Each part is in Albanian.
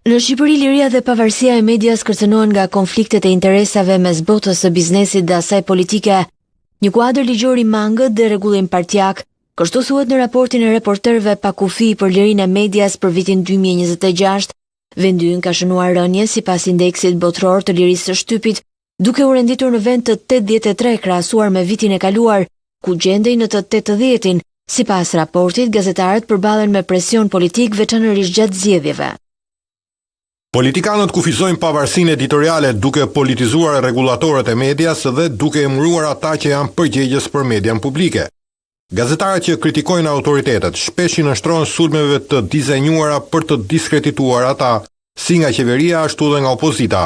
Në Shqipëri, liria dhe pavarësia e medias kërcënohen nga konfliktet e interesave mes botës së biznesit dhe asaj politike. Një kuadër ligjor i mangët dhe rregullim partjak, kështu thuhet në raportin e reporterëve pa kufi për lirinë e medias për vitin 2026. Vendi ynë ka shënuar rënje sipas indeksit botror të lirisë së shtypit, duke u renditur në vend të 83 krahasuar me vitin e kaluar, ku gjendej në të 80-tin. Sipas raportit, gazetarët përballen me presion politik veçanërisht gjatë zgjedhjeve. Politikanët kufizojnë pavarësinë editoriale duke politizuar rregulatorët e medias dhe duke emëruar ata që janë përgjegjës për median publike. Gazetarët që kritikojnë autoritetet shpesh i nështrohen sulmeve të dizenjuara për të diskredituar ata, si nga qeveria ashtu dhe nga opozita,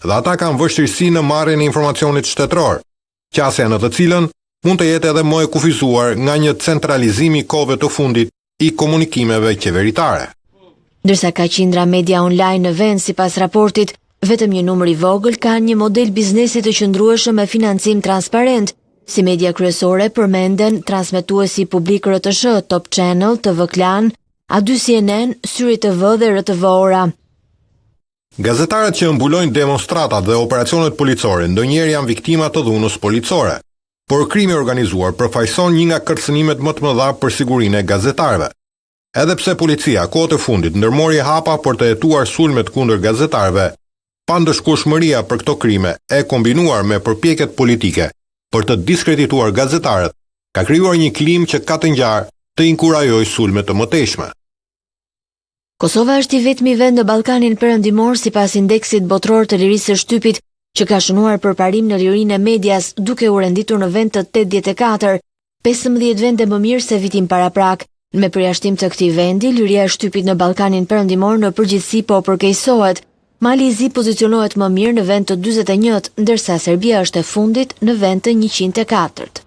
dhe ata kanë vështirësi në marrjen e informacionit shtetëror, qasja në të cilën mund të jetë edhe më e kufizuar nga një centralizim i kohëve të fundit i komunikimeve qeveritare. Ndërsa ka qindra media online në vend sipas raportit, vetëm një numër i vogël kanë një model biznesi të qëndrueshëm me financim transparent, si media kryesore përmenden transmetuesi publik RTS, Top Channel, TV Klan, A2 CNN, Syri TV dhe RTV Ora. Gazetarët që mbulojnë demonstratat dhe operacionet policore ndonjëherë janë viktima të dhunës policore, por krimi organizuar përfaqëson një nga kërcënimet më të mëdha për sigurinë e gazetarëve. Edhe pse policia kohët e fundit ndërmori hapa për të hetuar sulmet kundër gazetarëve, pandëshkueshmëria për këto krime e kombinuar me përpjekjet politike për të diskredituar gazetarët, ka krijuar një klim që ka të ngjarë të inkurajojë sulme të mëtejshme. Kosova është i vetmi vend në Ballkanin Perëndimor sipas indeksit botror të lirisë së shtypit, që ka shënuar përparim në lirinë e medias duke u renditur në vend të 84, 15 vende më mirë se vitin paraprak. Me përjashtim të këtij vendi, liria e shtypit në Ballkanin Perëndimor në përgjithësi po përkeqësohet. Mali i Zi pozicionohet më mirë në vend të 41, ndërsa Serbia është e fundit në vend të 104.